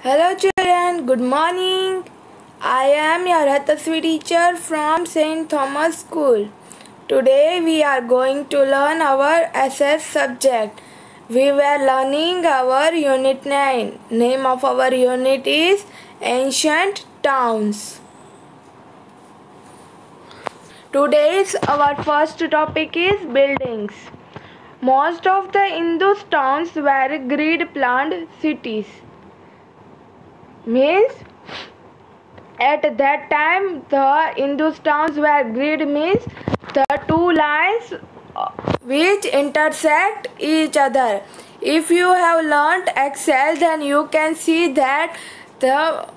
Hello children, good morning. I am your Hatasvi teacher from St. Thomas School. Today we are going to learn our SS subject. We were learning our unit 9. Name of our unit is Ancient Towns. Today's our first topic is buildings. Most of the Indus towns were grid planned cities. Means at that time the Indus towns were grid means the two lines which intersect each other. If you have learnt Excel, then you can see that the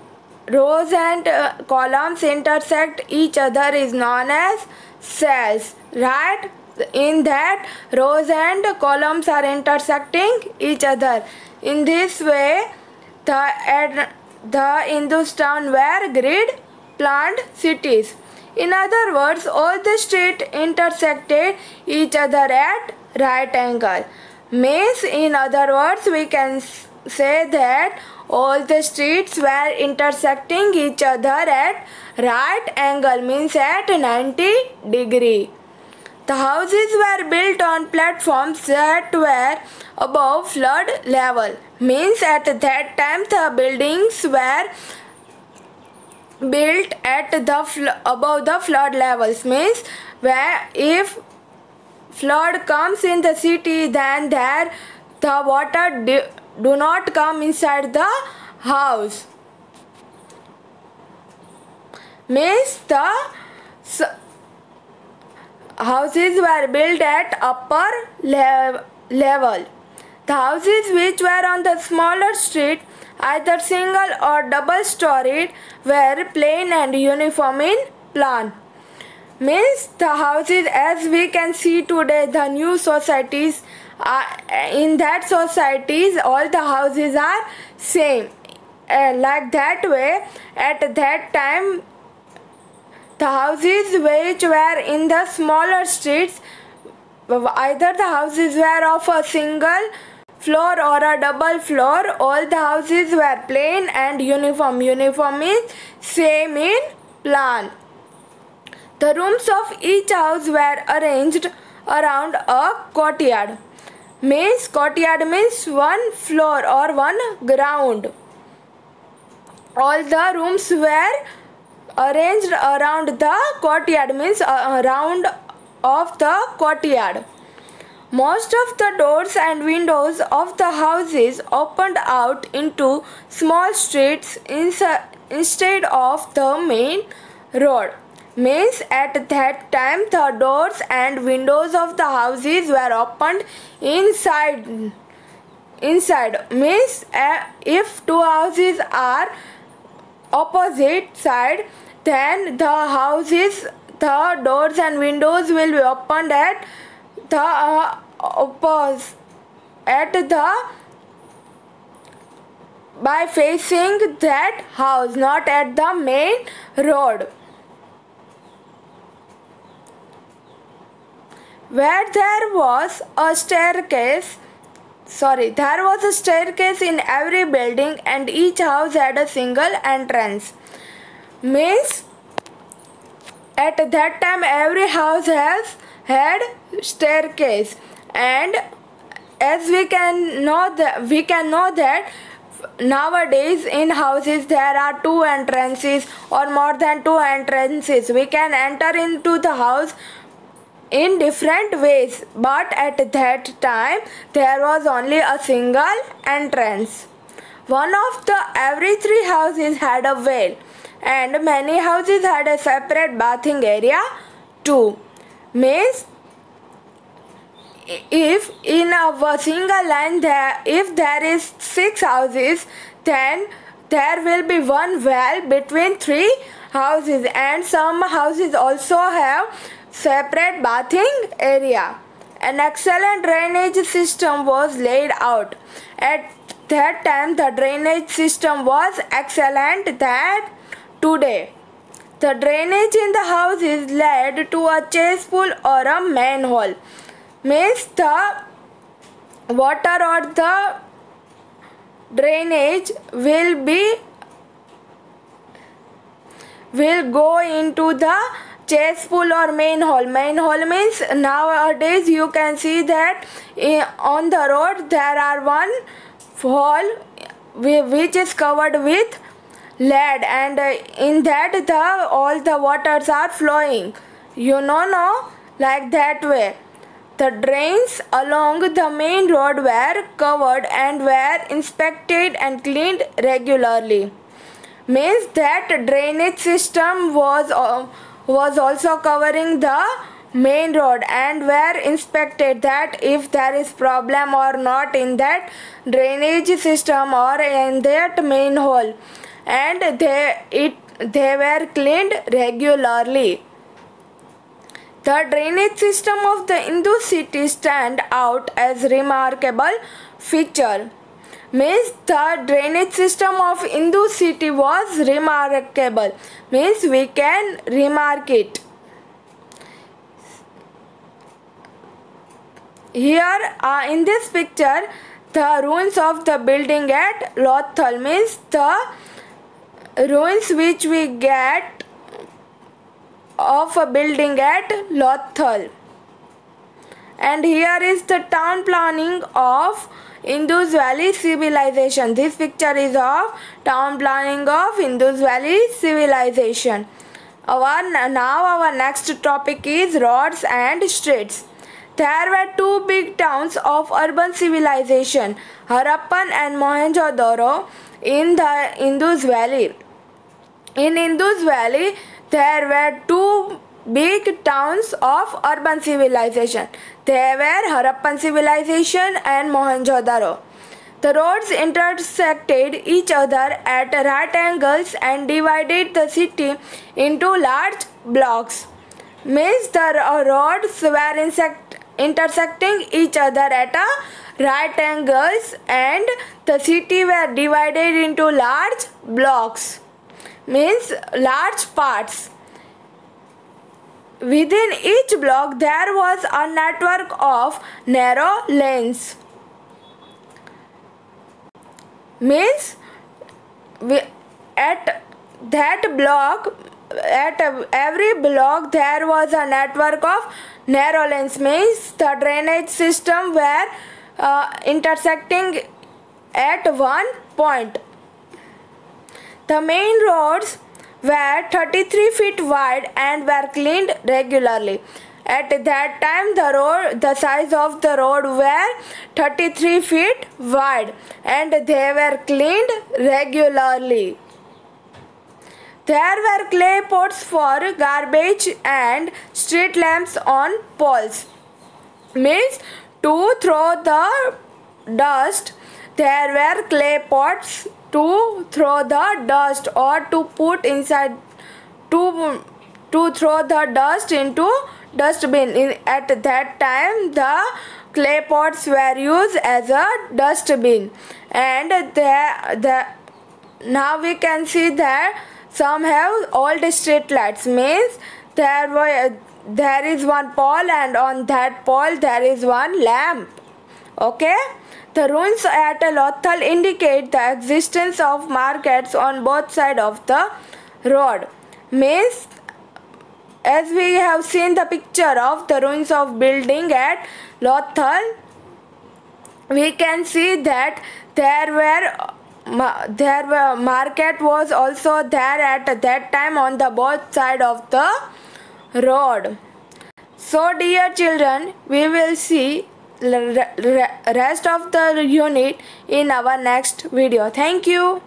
rows and columns intersect each other is known as cells, right? In that rows and columns are intersecting each other. In this way the Indus towns were grid planned cities. In other words, all the streets intersected each other at right angle. Means, in other words, we can say that all the streets were intersecting each other at right angle, means at 90 degree. The houses were built on platforms that were above flood level. Means at that time the buildings were built at above the flood levels. Means where if flood comes in the city, then there the water do not come inside the house. Means the houses were built at upper level. The houses which were on the smaller street, either single or double storied, were plain and uniform in plan. Means the houses, as we can see today, the new societies, in that societies all the houses are same. Like that way, at that time the houses which were in the smaller streets, either the houses were of a single floor or a double floor, all the houses were plain and uniform. Uniform means same in plan. The rooms of each house were arranged around a courtyard. Means courtyard means one floor or one ground. All the rooms were arranged around the courtyard, means around of the courtyard. Most of the doors and windows of the houses opened out into small streets instead of the main road. Means at that time the doors and windows of the houses were opened inside. Means if two houses are opposite side, then the doors and windows will be opened at the by facing that house, not at the main road. Where there was a staircase in every building, and each house had a single entrance. Means at that time every house had staircase, and as we can know that nowadays in houses there are two entrances or more than two entrances. We can enter into the house in different ways, but at that time there was only a single entrance. One of the every three houses had a well, and many houses had a separate bathing area too. Means if in a single line if there is 6 houses, then there will be one well between 3 houses, and some houses also have separate bathing area. An excellent drainage system was laid out. At that time the drainage system was excellent than today. The drainage in the houses led to a cesspool or a manhole. Means the water or the drainage will go into the cesspool or main hole. Main hole means nowadays you can see that on the road there are one hole which is covered with lead, and in that all the waters are flowing, like that way. The drains along the main road were covered and were inspected and cleaned regularly. Means that drainage system was also covering the main road and were inspected that if there is problem or not in that drainage system or in that main hole, and they were cleaned regularly. The drainage system of the Indus city stand out as remarkable feature. Means the drainage system of Indus city was remarkable. Means we can remark it. Here in this picture, the ruins of the building at Lothal, means the ruins which we get of a building at Lothal. And here is the town planning of Indus Valley civilization. This picture is of town planning of Indus Valley civilization. Now our next topic is roads and streets. There were two big towns of urban civilization, Harappan and Mohenjo-daro, in the Indus Valley. In Indus Valley, there were two big towns of urban civilization. They were Harappan civilization and Mohenjo-daro. The roads intersected each other at right angles and divided the city into large blocks. Means the roads were intersecting each other at right angles and the city were divided into large blocks. Means large parts. Within each block there was a network of narrow lanes. Means at every block there was a network of narrow lanes. Means the drainage system were intersecting at one point. The main roads were 33 feet wide and were cleaned regularly. At that time the size of the road were 33 feet wide and they were cleaned regularly. There were clay pots for garbage and street lamps on poles. Means to throw the dust, there were clay pots to throw the dust or to put inside to throw the dust into dustbin. At that time the clay pots were used as a dustbin, and now we can see that some have old street lights. Means there is one pole and on that pole there is one lamp. Okay. The ruins at Lothal indicate the existence of markets on both sides of the road. Means as we have seen the picture of the ruins of building at Lothal, we can see that there were market was also there at that time on the both side of the road. So dear children, we will see rest of the unit in our next video. Thank you.